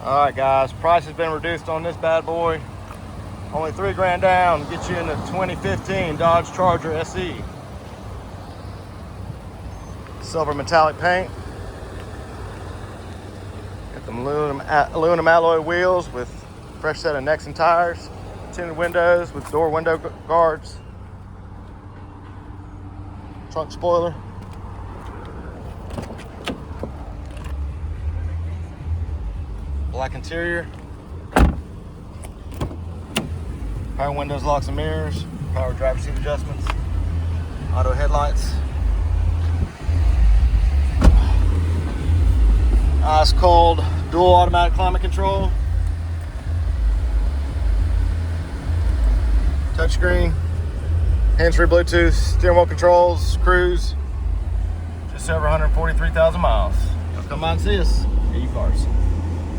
All right, guys, price has been reduced on this bad boy. Only $3 grand down, get you in the 2015 Dodge Charger SE. Silver metallic paint. Got them aluminum alloy wheels with fresh set of necks and tires. Tinted windows with door window guards. Trunk spoiler. Black interior. Power windows, locks and mirrors. Power driver seat adjustments. Auto headlights. Ice cold dual automatic climate control. Touchscreen. Hands-free Bluetooth. Steering wheel controls. Cruise. Just over 143,000 miles. Come by and see us. A32162.